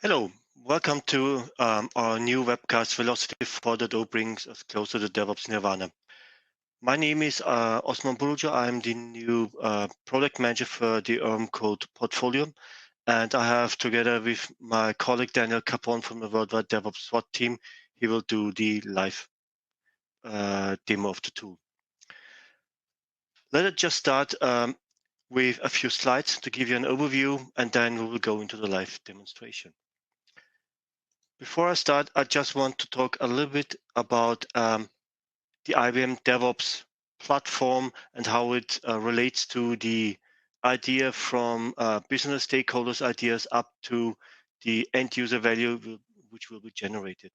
Hello, welcome to our new webcast. Velocity 4.0 brings us closer to DevOps Nirvana. My name is Osman Burucu. I'm the new product manager for the UrbanCode portfolio, and I have together with my colleague Daniel Cappon from the Worldwide DevOps SWAT team, he will do the live demo of the tool. Let us just start with a few slides to give you an overview, and then we will go into the live demonstration. Before I start, I just want to talk a little bit about the IBM DevOps platform and how it relates to the idea from business stakeholders' ideas up to the end user value which will be generated.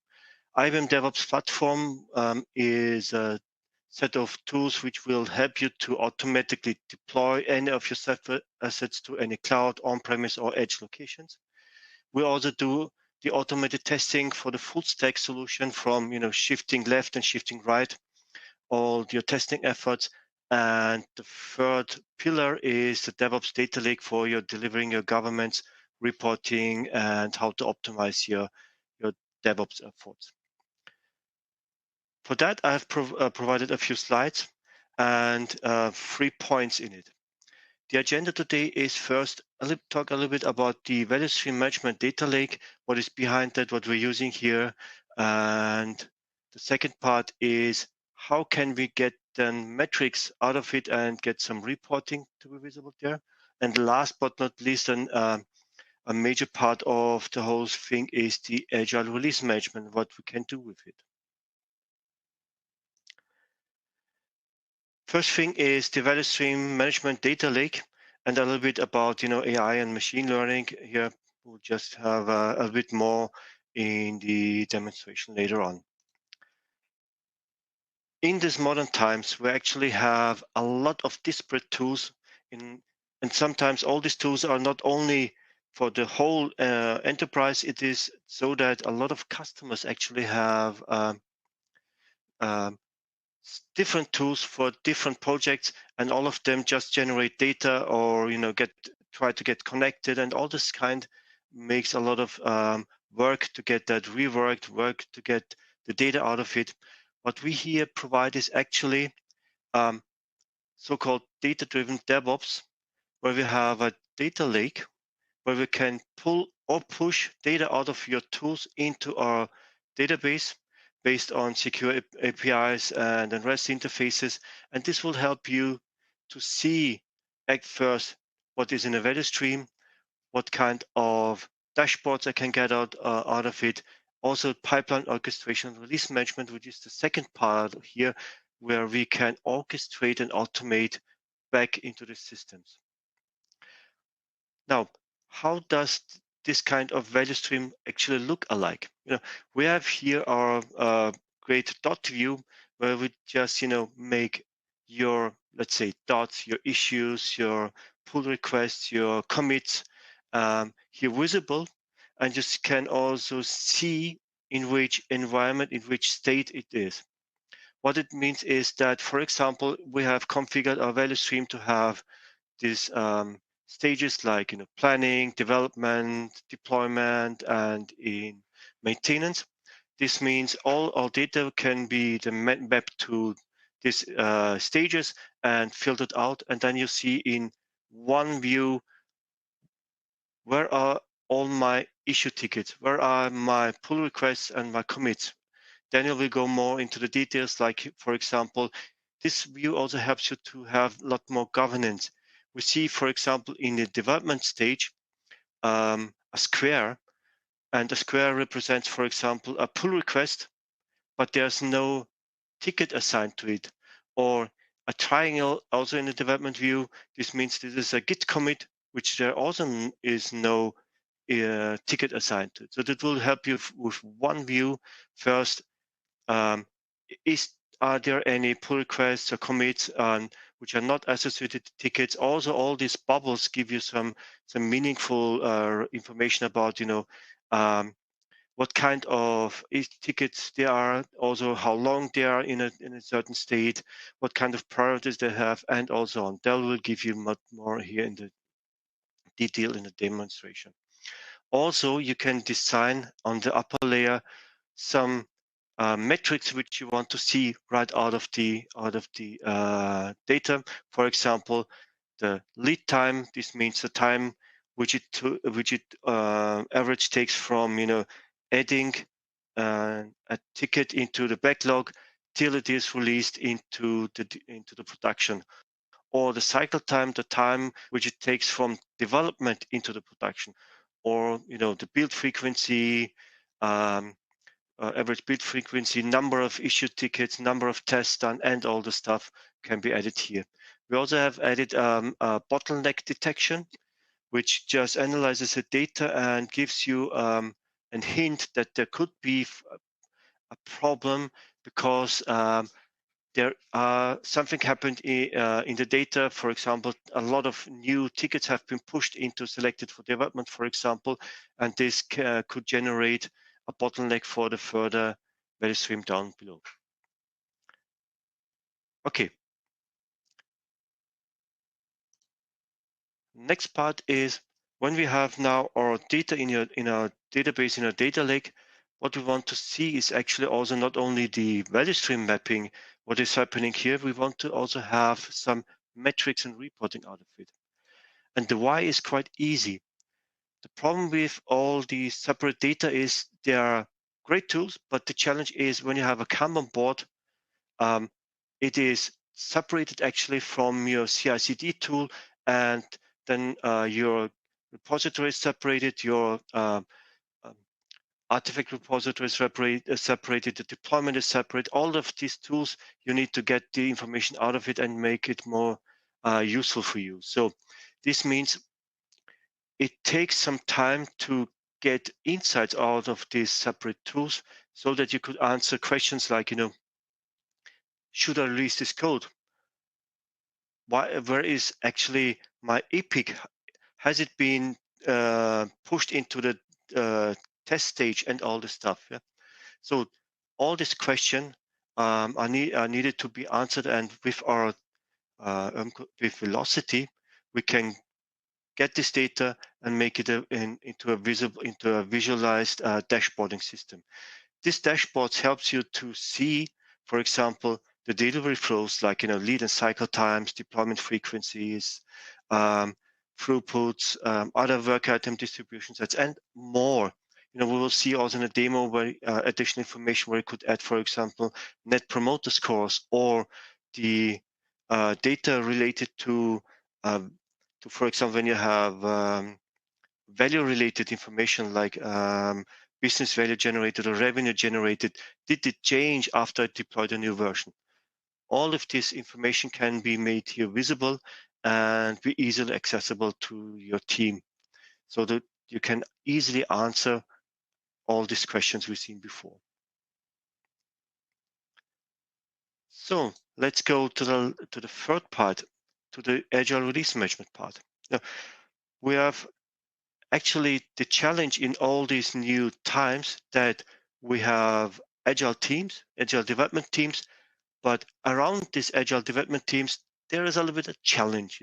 IBM DevOps platform is a set of tools which will help you to automatically deploy any of your software assets to any cloud, on-premise, or edge locations. We also do the automated testing for the full stack solution from shifting left and shifting right, all your testing efforts. And the third pillar is the DevOps data lake for your delivering your governance reporting and how to optimize your DevOps efforts. For that, I have provided a few slides and 3 points in it. The agenda today is first, I'll talk a little bit about the value stream management data lake, what is behind that, what we're using here. And the second part is how can we get then metrics out of it and get some reporting to be visible there. And last but not least, a major part of the whole thing is the agile release management, what we can do with it. First thing is the value stream management data lake, and a little bit about AI and machine learning. Here we'll just have a bit more in the demonstration later on. In these modern times, we actually have a lot of disparate tools, and sometimes all these tools are not only for the whole enterprise. It is so that a lot of customers actually have different tools for different projects, and all of them just generate data or try to get connected, and all this kind makes a lot of work to get that reworked, work to get the data out of it. What we here provide is actually so-called data-driven DevOps, where we have a data lake where we can pull or push data out of your tools into our database based on secure APIs and REST interfaces. And this will help you to see at first what is in a value stream, what kind of dashboards I can get out of it. Also pipeline orchestration and release management, which is the second part here, where we can orchestrate and automate back into the systems. Now, how does this kind of value stream actually look alike? We have here our great dot view where we just make your, let's say, dots, your issues, your pull requests, your commits here visible, and you can also see in which environment, in which state it is. What it means is that, for example, we have configured our value stream to have this stages like planning, development, deployment, and in maintenance. This means all our data can be mapped to these stages and filtered out, and then you see in one view where are all my issue tickets, where are my pull requests and my commits. Daniel will go more into the details, like for example, this view also helps you to have a lot more governance. We see, for example, in the development stage, a square, and a square represents, for example, a pull request, but there's no ticket assigned to it. Or a triangle, also in the development view, this means this is a Git commit, which there also is no ticket assigned to it. So that will help you with one view. First, are there any pull requests or commits which are not associated to tickets? Also, all these bubbles give you some meaningful information about what kind of tickets they are, also how long they are in a certain state, what kind of priorities they have, and also on. Dell will give you much more here in the detail in the demonstration. Also, you can design on the upper layer some metrics which you want to see right out of the data. For example, the lead time. This means the time which it average takes from adding a ticket into the backlog till it is released into the production, or the cycle time, the time which it takes from development into the production, or the build frequency, um, average build frequency, number of issued tickets, number of tests done, and all the stuff can be added here. We also have added a bottleneck detection, which just analyzes the data and gives you a hint that there could be a problem because there something happened in the data. For example, a lot of new tickets have been pushed into selected for development, for example, and this could generate a bottleneck for the further value stream down below. Okay. Next part is when we have now our data in our database, in our data lake, what we want to see is actually also not only the value stream mapping, what is happening here, we want to also have some metrics and reporting out of it. And the why is quite easy. The problem with all the separate data is they are great tools, but the challenge is when you have a Kanban board, um, it is separated actually from your CI/CD tool, and then your repository is separated, your um, artifact repository is separated, the deployment is separate. All of these tools, you need to get the information out of it and make it more useful for you. So this means it takes some time to get insights out of these separate tools so that you could answer questions like, should I release this code? Where is actually my epic? Has it been pushed into the test stage and all this stuff? Yeah. So all this question are needed to be answered, and with our with Velocity, we can get this data and make it into a visualized dashboarding system. This dashboard helps you to see, for example, the delivery flows like lead and cycle times, deployment frequencies, um, throughputs, other work item distribution sets, and more. We will see also in a demo where additional information where you could add, for example, net promoter scores or the data related for example, when you have value related information like business value generated or revenue generated, did it change after I deployed a new version? All of this information can be made here visible and be easily accessible to your team so that you can easily answer all these questions we've seen before. So let's go to the third part, to the agile release management part. Now, we have actually the challenge in all these new times that we have agile teams, agile development teams, but around these agile development teams, there is a little bit of challenge.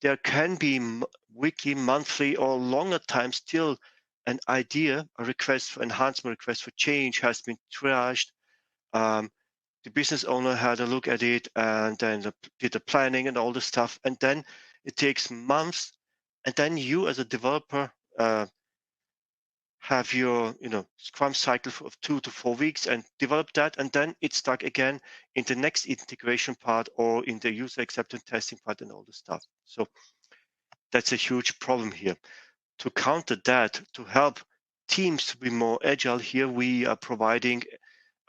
There can be weekly, monthly, or longer time still an idea, a request for enhancement, request for change has been triaged. Um, the business owner had a look at it and then did the planning and all the stuff. And then it takes months. And then you as a developer have your Scrum cycle of 2 to 4 weeks and develop that. And then it's stuck again in the next integration part or in the user acceptance testing part and all the stuff. So that's a huge problem here. To counter that, to help teams to be more agile here, we are providing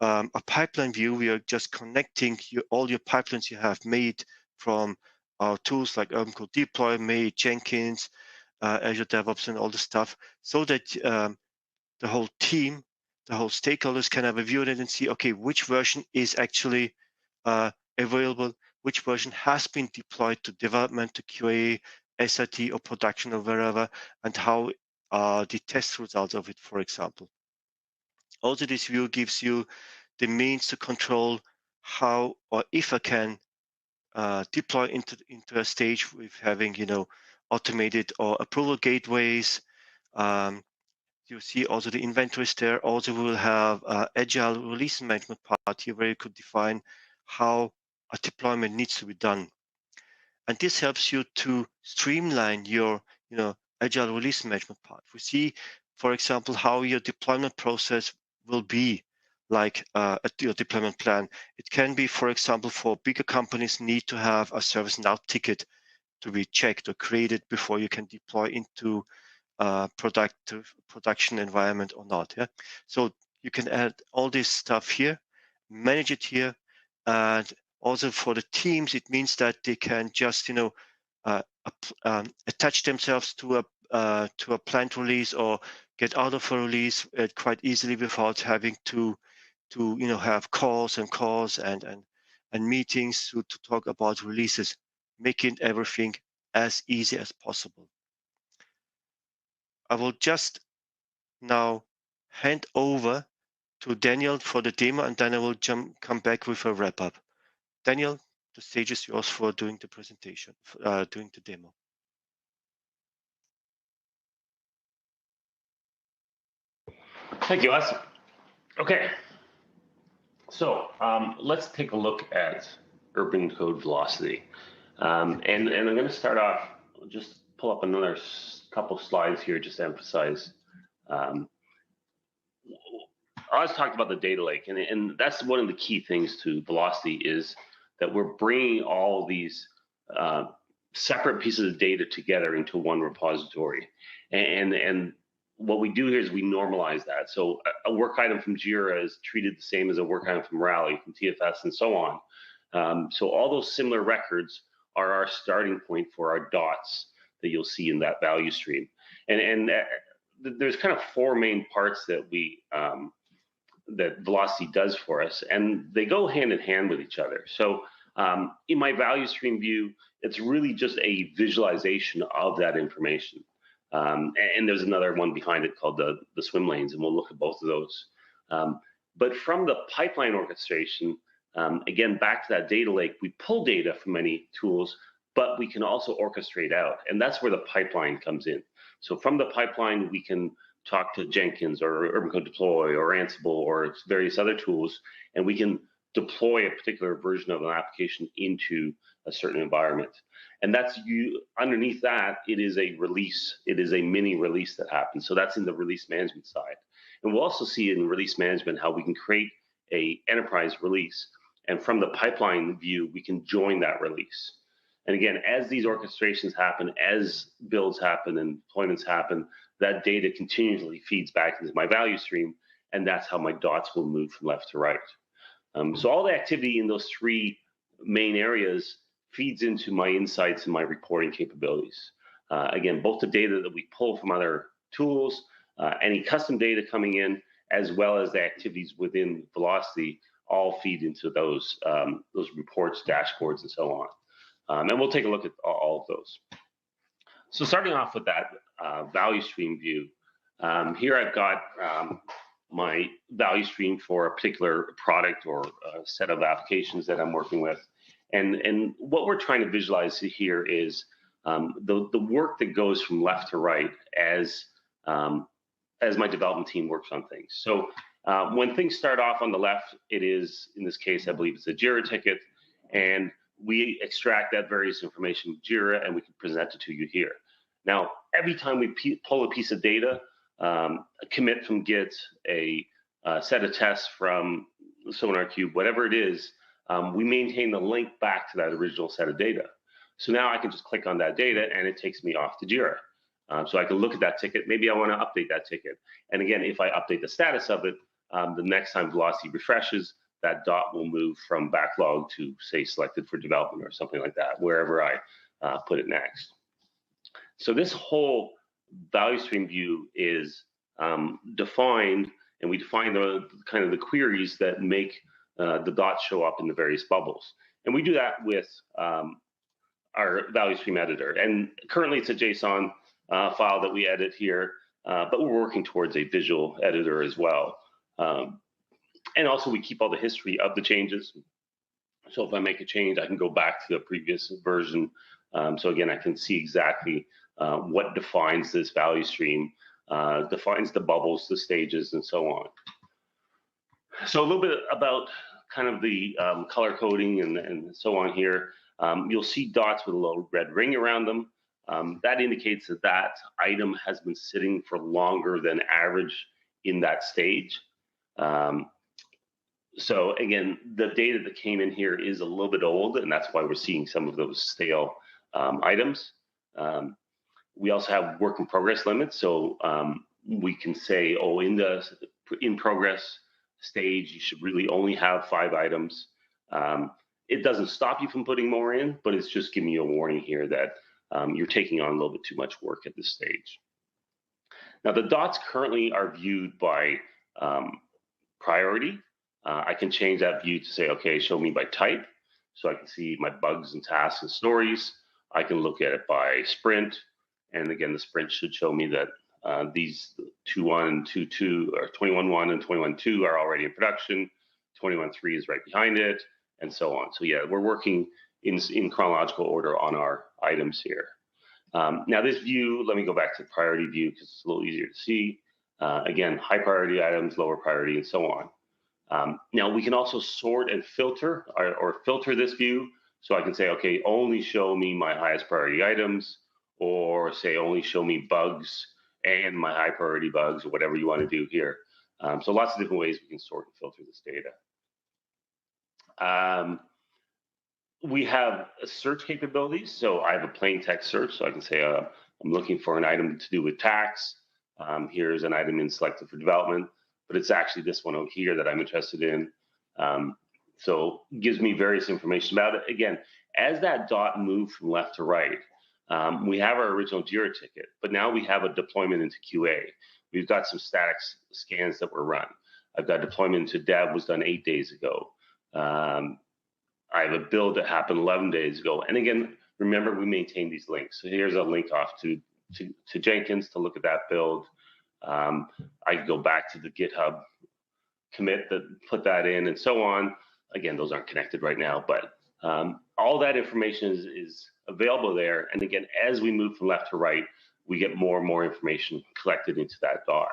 a pipeline view. We are just connecting all your pipelines you have made from our tools like UrbanCode Deploy, Made, Jenkins, Azure DevOps, and all the stuff, so that the whole team, the whole stakeholders can have a view of it and see, okay, which version is actually available, which version has been deployed to development, to QA, SIT, or production, or wherever, and how are the test results of it, for example. Also, this view gives you the means to control how or if I can deploy into a stage with having automated or approval gateways, You see also the inventories there. Also, we will have agile release management part here where you could define how a deployment needs to be done. And this helps you to streamline your, agile release management part. We see, for example, how your deployment process will be like your deployment plan. It can be, for example, for bigger companies need to have a ServiceNow ticket to be checked or created before you can deploy into production environment or not. Yeah, so you can add all this stuff here, manage it here, and also for the teams, it means that they can just attach themselves to a planned release or get out of a release quite easily without having to have calls and meetings to talk about releases, making everything as easy as possible. I will just now hand over to Daniel for the demo, and then I will come back with a wrap up. Daniel, the stage is yours for doing the presentation, doing the demo. Thank you, Wes. Okay, so let's take a look at UrbanCode Velocity. And I'm going to start off, just pull up another couple slides here just to emphasize. I was talking about the data lake, and that's one of the key things to Velocity is that we're bringing all these separate pieces of data together into one repository. And what we do here is we normalize that. So a work item from Jira is treated the same as a work item from Rally, from TFS, and so on. So all those similar records are our starting point for our dots that you'll see in that value stream. And there's kind of four main parts that that Velocity does for us, and they go hand in hand with each other. So in my value stream view, it's really just a visualization of that information. And there's another one behind it called the swim lanes, and we'll look at both of those. But from the pipeline orchestration, again, back to that data lake, we pull data from many tools, but we can also orchestrate out, and that's where the pipeline comes in. So from the pipeline, we can talk to Jenkins or UrbanCode Deploy or Ansible or various other tools, and we can deploy a particular version of an application into a certain environment. And that's underneath that, it is a release. It is a mini release that happens. So that's in the release management side. And we'll also see in release management how we can create a enterprise release. And from the pipeline view, we can join that release. And again, as these orchestrations happen, as builds happen and deployments happen, that data continually feeds back into my value stream, and that's how my dots will move from left to right. So all the activity in those three main areas feeds into my insights and my reporting capabilities. Again, both the data that we pull from other tools, any custom data coming in, as well as the activities within Velocity, all feed into those reports, dashboards, and so on. And we'll take a look at all of those. So starting off with that value stream view, here I've got my value stream for a particular product or a set of applications that I'm working with. And what we're trying to visualize here is the work that goes from left to right as my development team works on things. So when things start off on the left, it is, in this case, I believe it's a Jira ticket, and we extract that various information from Jira and we can present it to you here. Now, every time we pull a piece of data, a commit from Git, a set of tests from SonarQube, whatever it is, we maintain the link back to that original set of data. So now I can just click on that data and it takes me off to Jira. So I can look at that ticket. Maybe I want to update that ticket. And again, if I update the status of it, the next time Velocity refreshes, that dot will move from backlog to, say, selected for development or something like that, wherever I put it next. So this whole value stream view is defined, and we define the kind of the queries that make the dots show up in the various bubbles. And we do that with our value stream editor. And currently it's a JSON file that we edit here, but we're working towards a visual editor as well. And also we keep all the history of the changes. So if I make a change, I can go back to the previous version. So again, I can see exactly what defines this value stream defines the bubbles, the stages, and so on. So a little bit about kind of the color coding and so on here. You'll see dots with a little red ring around them. That indicates that that item has been sitting for longer than average in that stage. So again, the data that came in here is a little bit old, and that's why we're seeing some of those stale items. We also have work in progress limits. So we can say, oh, in the in progress stage, you should really only have 5 items. It doesn't stop you from putting more in, but it's just giving you a warning here that you're taking on a little bit too much work at this stage. Now, the dots currently are viewed by priority. I can change that view to say, okay, show me by type. So I can see my bugs and tasks and stories. I can look at it by sprint. And again, the sprint should show me that these 2.1 and 2.2 or 21.1 and 21.2 are already in production. 21.3 is right behind it, and so on. So yeah, we're working in chronological order on our items here. Now this view, let me go back to the priority view because it's a little easier to see. Again, high priority items, lower priority, and so on. Now we can also sort and filter or filter this view. So I can say, okay, only show me my highest priority items, or say only show me bugs and my high priority bugs, or whatever you want to do here. So lots of different ways we can sort and filter this data. We have search capabilities. So I have a plain text search. So I can say I'm looking for an item to do with tax. Here's an item in selected for development, but it's actually this one over here that I'm interested in. So it gives me various information about it. Again, as that dot moved from left to right, we have our original JIRA ticket, but now we have a deployment into QA. We've got some static scans that were run. I've got deployment into dev was done 8 days ago. I have a build that happened 11 days ago. And again, remember, we maintain these links. So here's a link off to Jenkins to look at that build. I can go back to the GitHub commit that put that in and so on. Again, those aren't connected right now, but all that information is available there. And again, as we move from left to right, we get more and more information collected into that dot.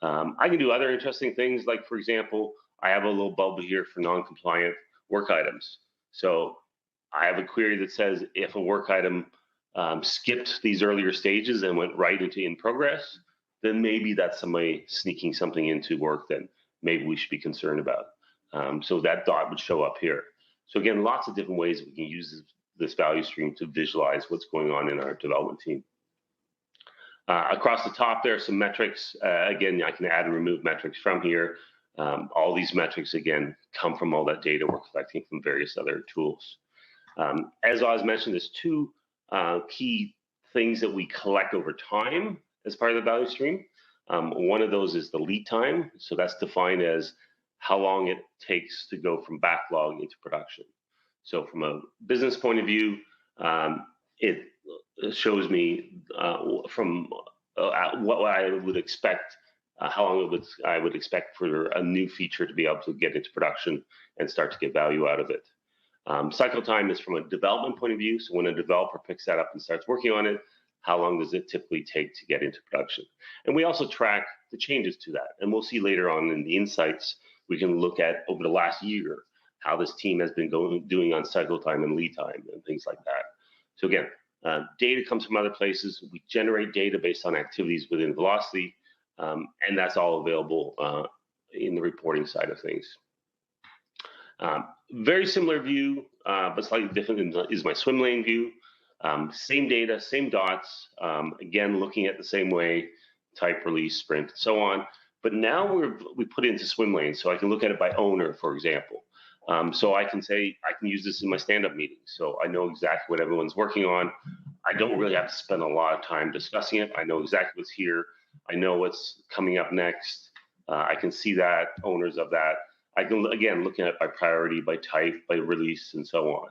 I can do other interesting things, like, for example, I have a little bubble here for non-compliant work items. So I have a query that says if a work item skipped these earlier stages and went right into in progress, then maybe that's somebody sneaking something into work that maybe we should be concerned about. So that dot would show up here. So again, lots of different ways we can use this value stream to visualize what's going on in our development team. Across the top, there are some metrics. Again, I can add and remove metrics from here. All these metrics, again, come from all that data we're collecting from various other tools. As Oz mentioned, there's 2 key things that we collect over time as part of the value stream. One of those is the lead time. So that's defined as how long it takes to go from backlog into production. So from a business point of view, it shows me from what I would expect, how long I would expect for a new feature to be able to get into production and start to get value out of it. Cycle time is from a development point of view. So when a developer picks that up and starts working on it, how long does it typically take to get into production? And we also track the changes to that. And we'll see later on in the insights, we can look at over the last year, how this team has been doing on cycle time and lead time and things like that. So again, data comes from other places. We generate data based on activities within Velocity, and that's all available in the reporting side of things. Very similar view, but slightly different is my swim lane view. Same data, same dots, again, looking at the same way, type, release, sprint, and so on. But now we put it into swim lanes, so I can look at it by owner, for example. So I can say, I can use this in my stand-up meetings. So I know exactly what everyone's working on. I don't really have to spend a lot of time discussing it. I know exactly what's here. I know what's coming up next. I can see that, owners of that. I can, again, look at it by priority, by type, by release, and so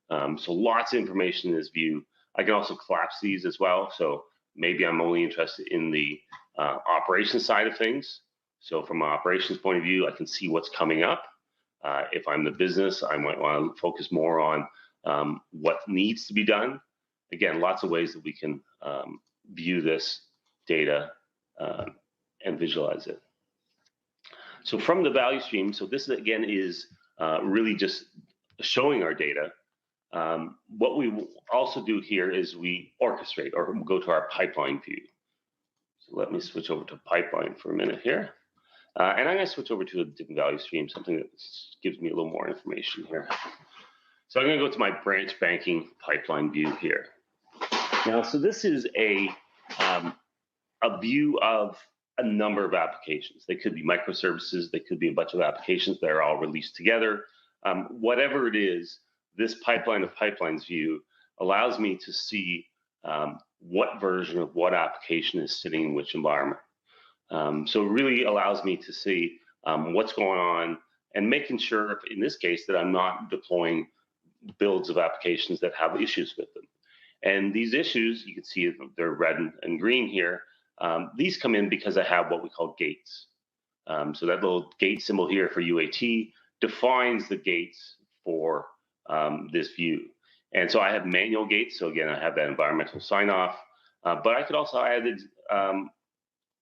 on. So lots of information in this view. I can also collapse these as well. So maybe I'm only interested in the operations side of things. So from an operations point of view, I can see what's coming up. If I'm the business, I might want to focus more on what needs to be done. Again, lots of ways that we can view this data and visualize it. So from the value stream, so this again is really just showing our data. What we also do here is we orchestrate or go to our pipeline view. So let me switch over to pipeline for a minute here. And I'm going to switch over to a different value stream, something that gives me a little more information here. So I'm going to go to my branch banking pipeline view here. Now, so this is a view of a number of applications. They could be microservices. They could be a bunch of applications that are all released together. Whatever it is, this pipeline of pipelines view allows me to see what version of what application is sitting in which environment. So it really allows me to see what's going on and making sure, in this case, that I'm not deploying builds of applications that have issues with them. And these issues, you can see they're red and green here. These come in because I have what we call gates. So that little gate symbol here for UAT defines the gates for this view. And so I have manual gates. So again, I have that environmental sign off, but I could also add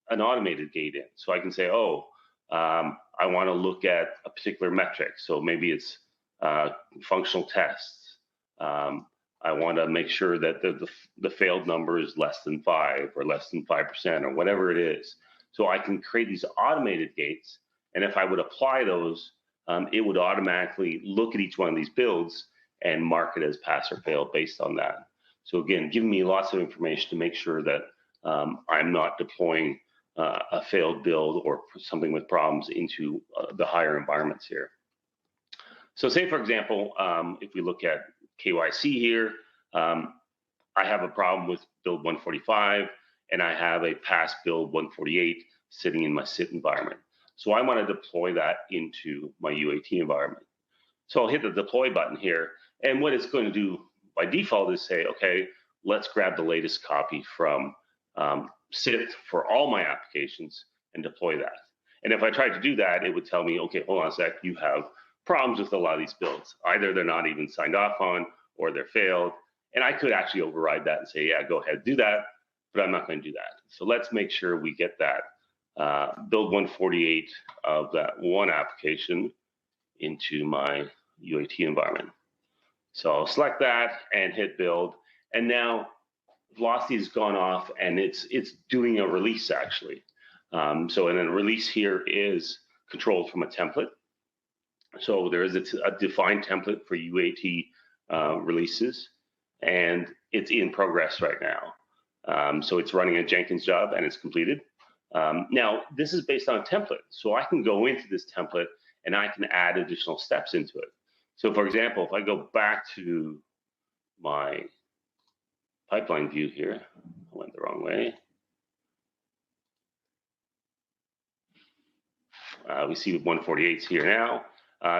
an automated gate in. So I can say, oh, I want to look at a particular metric. So maybe it's functional tests. I want to make sure that the failed number is less than 5 or less than 5% or whatever it is. So I can create these automated gates. And if I would apply those, it would automatically look at each one of these builds and mark it as pass or fail based on that. So again, giving me lots of information to make sure that I'm not deploying a failed build or something with problems into the higher environments here. So say, for example, if we look at KYC here, I have a problem with build 145, and I have a past build 148 sitting in my SIT environment. So I want to deploy that into my UAT environment. So I'll hit the deploy button here, and what it's going to do by default is say, okay, let's grab the latest copy from SIT for all my applications and deploy that. And if I tried to do that, it would tell me, okay, hold on a sec, you have problems with a lot of these builds. Either they're not even signed off on or they're failed. And I could actually override that and say, yeah, go ahead, do that, but I'm not going to do that. So let's make sure we get that build 148 of that one application into my UAT environment. So I'll select that and hit build. And now Velocity has gone off and it's doing a release actually. So and then a release here is controlled from a template. So there is a defined template for UAT releases, and it's in progress right now. So it's running a Jenkins job and it's completed. Now, this is based on a template. So I can go into this template and I can add additional steps into it. So for example, if I go back to my pipeline view here, I went the wrong way. We see 148s here now.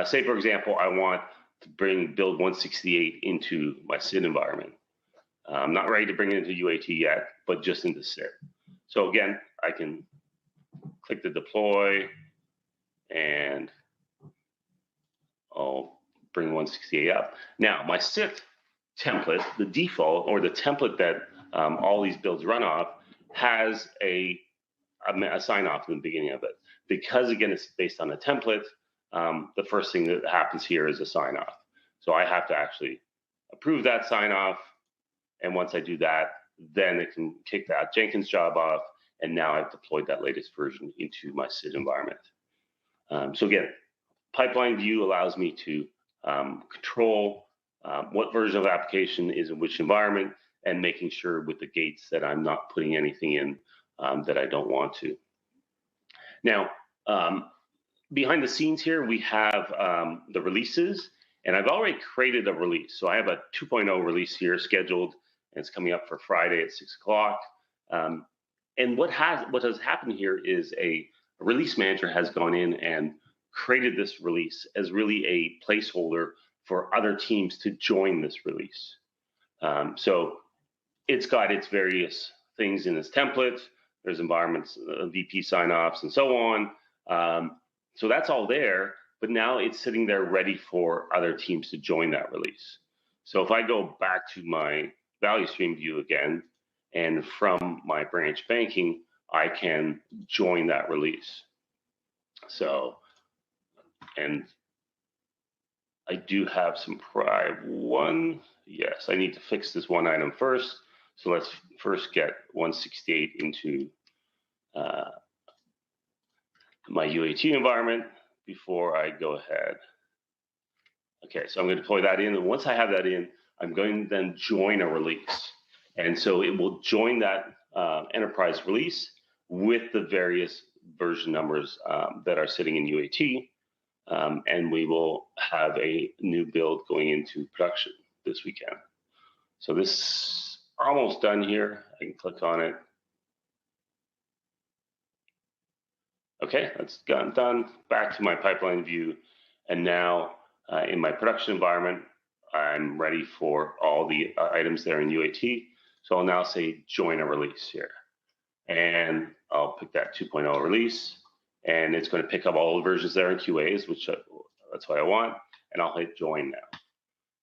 Say, for example, I want to bring build 168 into my SIT environment. I'm not ready to bring it into UAT yet, but just into SIT. So again, I can click the deploy and I'll bring 168 up. Now, my SIT template, the default or the template that all these builds run off, has a sign off in the beginning of it. Because again, it's based on a template, the first thing that happens here is a sign off. So I have to actually approve that sign off. And once I do that, then it can kick that Jenkins job off. And now I've deployed that latest version into my SIT environment. So again, pipeline view allows me to control what version of application is in which environment and making sure with the gates that I'm not putting anything in that I don't want to. Now, behind the scenes here, we have the releases, and I've already created a release. So I have a 2.0 release here scheduled, and it's coming up for Friday at 6 o'clock. And what has happened here is a release manager has gone in and created this release as really a placeholder for other teams to join this release. So it's got its various things in this template. There's environments, VP sign-offs, and so on. So that's all there, but now it's sitting there ready for other teams to join that release. So if I go back to my value stream view again, and from my branch banking, I can join that release. So, and I do have some yes, I need to fix this one item first. So let's first get 168 into my UAT environment before I go ahead. Okay, so I'm going to deploy that in, and once I have that in, I'm going to then join a release. And so it will join that enterprise release with the various version numbers that are sitting in UAT, and we will have a new build going into production this weekend. So this is almost done here. I can click on it. Okay, that's done. Back to my pipeline view, and now in my production environment, I'm ready for all the items there in UAT. So I'll now say join a release here. And I'll pick that 2.0 release. And it's going to pick up all the versions there in QAs, which that's what I want. And I'll hit join now.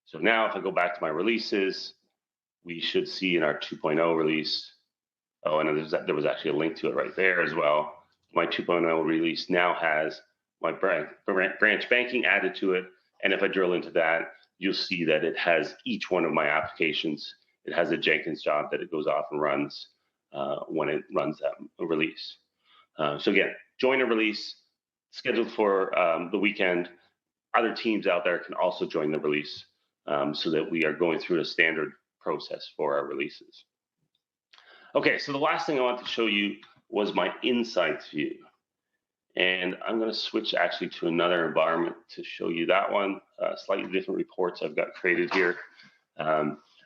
So now if I go back to my releases, we should see in our 2.0 release. Oh, and there was actually a link to it right there as well. My 2.0 release now has my branch banking added to it. And if I drill into that, you'll see that it has each one of my applications. It has a Jenkins job that it goes off and runs when it runs that release. So again, join a release scheduled for the weekend. Other teams out there can also join the release so that we are going through a standard process for our releases. Okay, so the last thing I want to show you was my insights view. And I'm going to switch actually to another environment to show you that one. Slightly different reports I've got created here.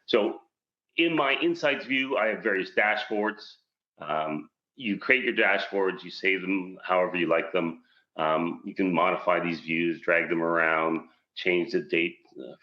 So in my insights view, I have various dashboards. You create your dashboards, you save them however you like them. You can modify these views, drag them around, change the date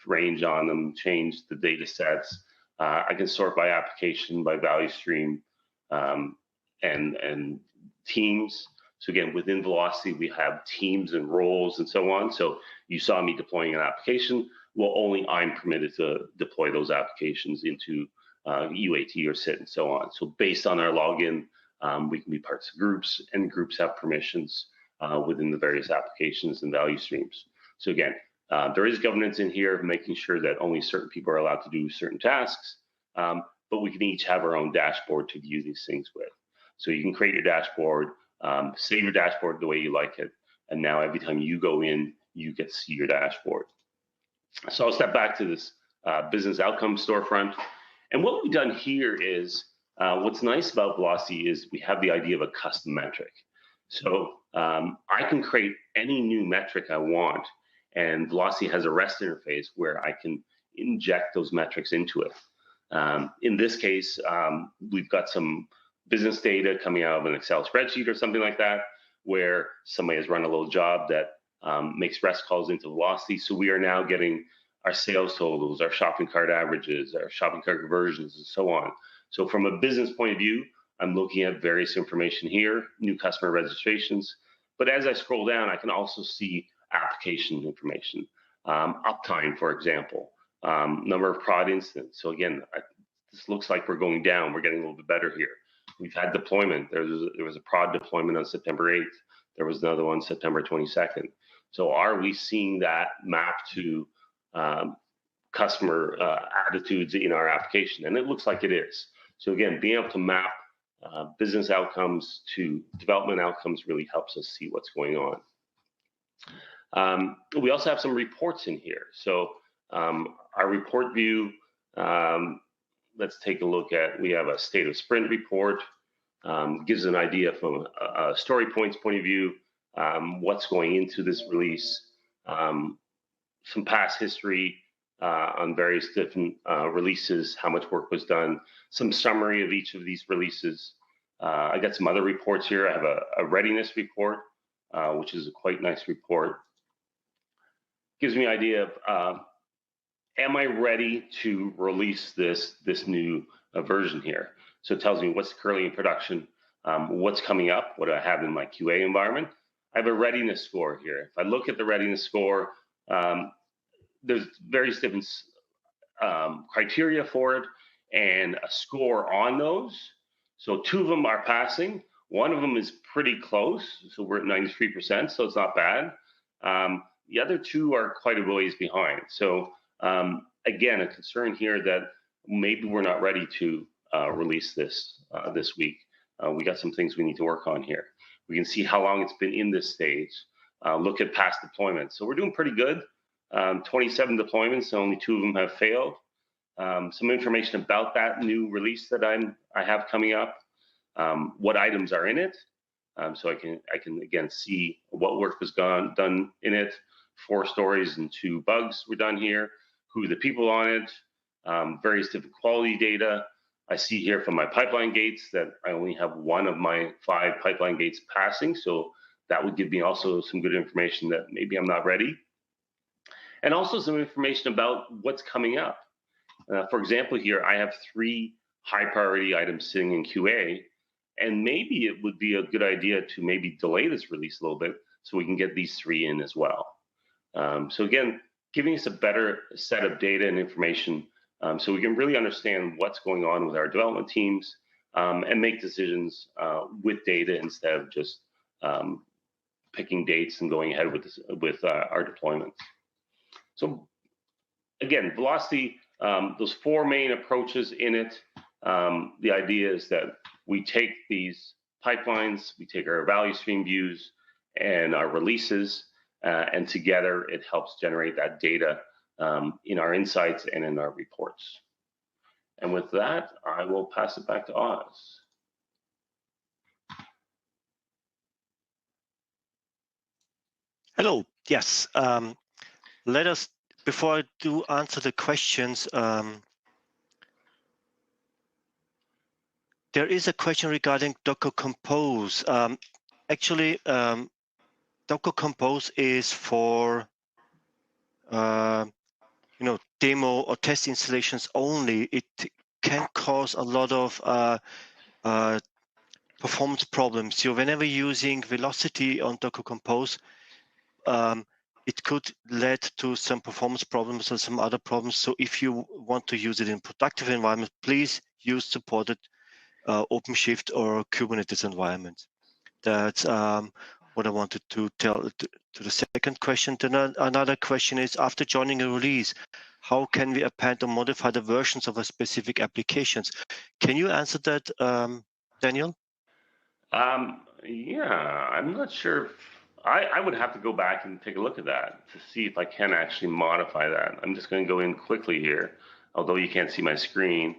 range on them, change the data sets. I can sort by application, by value stream, and teams. So again, within Velocity, we have teams and roles and so on. So you saw me deploying an application. Well, only I'm permitted to deploy those applications into UAT or SIT and so on. So based on our login, we can be parts of groups, and groups have permissions within the various applications and value streams. So again, there is governance in here, making sure that only certain people are allowed to do certain tasks, but we can each have our own dashboard to view these things with. So you can create your dashboard, save your dashboard the way you like it, and now every time you go in, you get to see your dashboard. So I'll step back to this business outcome storefront. And what we've done here is, what's nice about Velocity is we have the idea of a custom metric. So I can create any new metric I want, and Velocity has a REST interface where I can inject those metrics into it. In this case, we've got some business data coming out of an Excel spreadsheet or something like that, where somebody has run a little job that makes REST calls into Velocity. So we are now getting our sales totals, our shopping cart averages, our shopping cart conversions, and so on. So from a business point of view, I'm looking at various information here, new customer registrations. But as I scroll down, I can also see application information, uptime, for example, number of prod incidents. So again, this looks like we're going down. We're getting a little bit better here. We've had deployment. There was a prod deployment on September 8th. There was another one September 22nd. So are we seeing that map to customer attitudes in our application? And it looks like it is. So again, being able to map business outcomes to development outcomes really helps us see what's going on. We also have some reports in here. So our report view, let's take a look at, we have a state of sprint report, gives an idea from a story points point of view, what's going into this release, some past history on various different releases, how much work was done, some summary of each of these releases. I got some other reports here. I have a readiness report, which is a quite nice report. Gives me an idea of, am I ready to release this new version here? So it tells me what's currently in production, what's coming up, what do I have in my QA environment. I have a readiness score here. If I look at the readiness score, there's various different criteria for it and a score on those. So 2 of them are passing, One of them is pretty close, so we're at 93%, so it's not bad. The other two are quite a ways behind. So again, a concern here that maybe we're not ready to release this this week. We got some things we need to work on here. We can see how long it's been in this stage. Look at past deployments. So we're doing pretty good. 27 deployments, only 2 of them have failed. Some information about that new release that I have coming up. What items are in it, so I can again see what work was done in it. 4 stories and 2 bugs were done here. Who are the people on it? Various different quality data. I see here from my pipeline gates that I only have 1 of my 5 pipeline gates passing, so that would give me also some good information that maybe I'm not ready. And also some information about what's coming up. For example, here I have 3 high priority items sitting in QA, and maybe it would be a good idea to maybe delay this release a little bit so we can get these 3 in as well. So again, giving us a better set of data and information so we can really understand what's going on with our development teams and make decisions with data instead of just picking dates and going ahead with our deployments. So again, Velocity, those 4 main approaches in it. The idea is that we take these pipelines, we take our value stream views and our releases, and together it helps generate that data in our insights and in our reports. And with that, I will pass it back to Oz. Hello. Yes. Let us, before I do answer the questions, there is a question regarding Docker Compose. Actually, Docker Compose is for demo or test installations only. It can cause a lot of performance problems. So whenever using Velocity on Docker Compose, it could lead to some performance problems and some other problems. So if you want to use it in productive environment, please use supported OpenShift or Kubernetes environment. That's what I wanted to tell to the second question. Then another question is, after joining a release, how can we append or modify the versions of a specific applications? Can you answer that, Daniel? Yeah, I'm not sure. I would have to go back and take a look at that to see if I can actually modify that. I'm just going to go in quickly here, although you can't see my screen.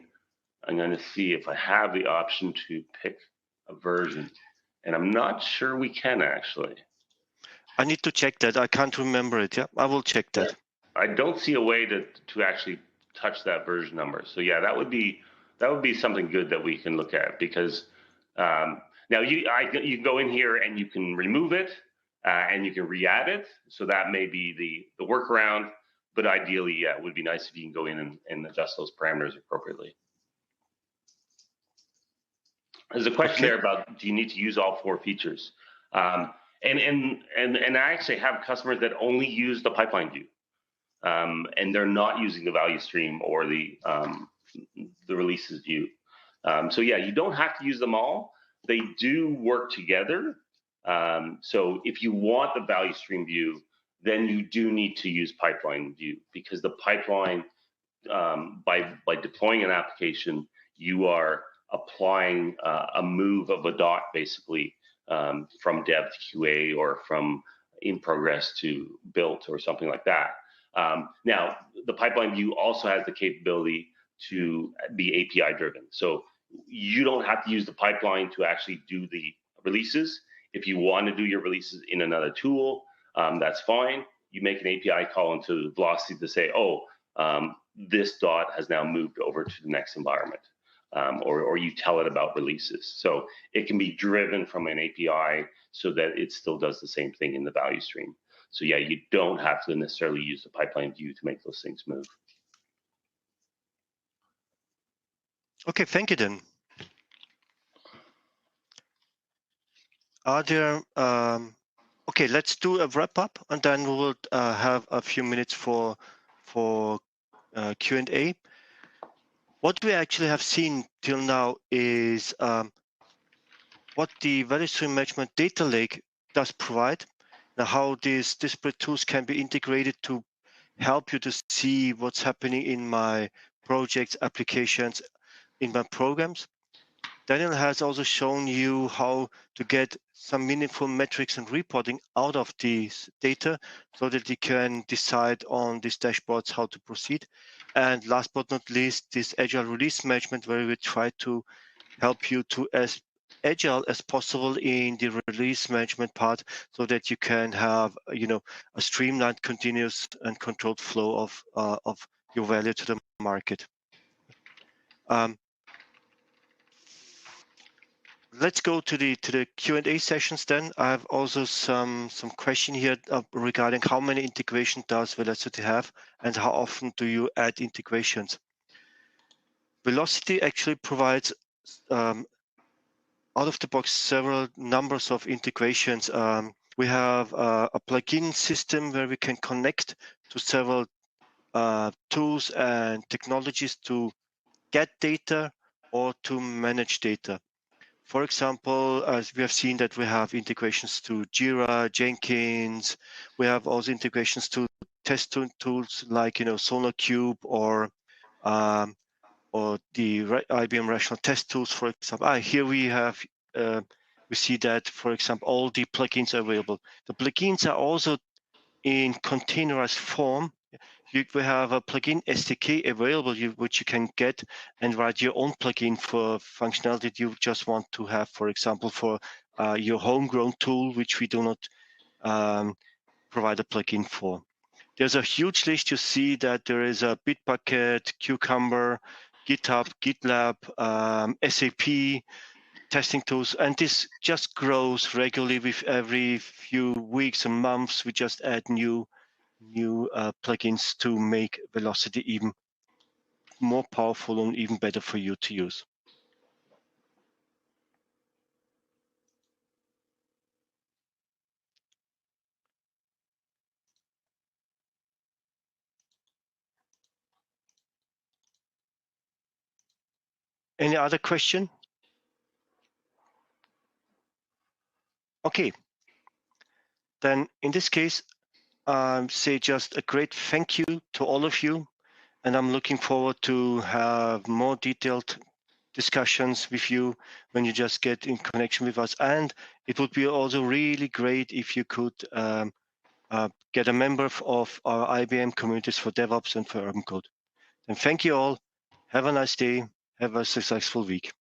I'm going to see if I have the option to pick a version, and I'm not sure we can actually. I need to check that. I can't remember it. Yeah, I will check that. I don't see a way to actually touch that version number. So yeah, that would be something good that we can look at, because now you can go in here and you can remove it and you can re-add it. So that may be the workaround, but ideally, yeah, it would be nice if you can go in and adjust those parameters appropriately. There's a question there about, do you need to use all 4 features? And I actually have customers that only use the pipeline view, and they're not using the value stream or the releases view. So yeah, you don't have to use them all. They do work together. So if you want the value stream view, then you do need to use pipeline view, because the pipeline, by deploying an application, you are applying a move of a dot, basically, from dev to QA or from in progress to built or something like that. Now, the pipeline view also has the capability to be API driven. So you don't have to use the pipeline to actually do the releases. If you want to do your releases in another tool, that's fine. You make an API call into Velocity to say, oh, this dot has now moved over to the next environment, or you tell it about releases. So it can be driven from an API so that it still does the same thing in the value stream. So yeah, you don't have to necessarily use the pipeline view to make those things move. Okay, thank you then. Are there, okay, let's do a wrap up, and then we will have a few minutes for Q&A. What we actually have seen till now is what the value stream management data lake does provide, and how these disparate tools can be integrated to help you to see what's happening in my projects, applications, in my programs. Daniel has also shown you how to get some meaningful metrics and reporting out of these data so that you can decide on these dashboards how to proceed. And last but not least, this agile release management, where we try to help you to as agile as possible in the release management part so that you can have a streamlined, continuous and controlled flow of your value to the market. Let's go to the Q&A sessions then. I have also some question here regarding how many integration does Velocity have and how often do you add integrations. Velocity actually provides out of the box several numbers of integrations. We have a plugin system where we can connect to several tools and technologies to get data or to manage data. For example, as we have seen that we have integrations to Jira, Jenkins. We have also integrations to test tools like SonarQube or the IBM Rational Test tools, for example. Here we have we see that, for example, all the plugins are available. The plugins are also in containerized form. We have a plugin SDK available, which you can get and write your own plugin for functionality that you just want to have, for example, for your homegrown tool, which we do not provide a plugin for. There's a huge list. You see that there is a Bitbucket, Cucumber, GitHub, GitLab, SAP, testing tools, and this just grows regularly with every few weeks and months. We just add new plugins to make Velocity even more powerful and even better for you to use. Any other question? Okay. Then in this case, say just a great thank you to all of you. And I'm looking forward to have more detailed discussions with you when you just get in connection with us. And it would be also really great if you could get a member of our IBM communities for DevOps and for UrbanCode. And thank you all. Have a nice day. Have a successful week.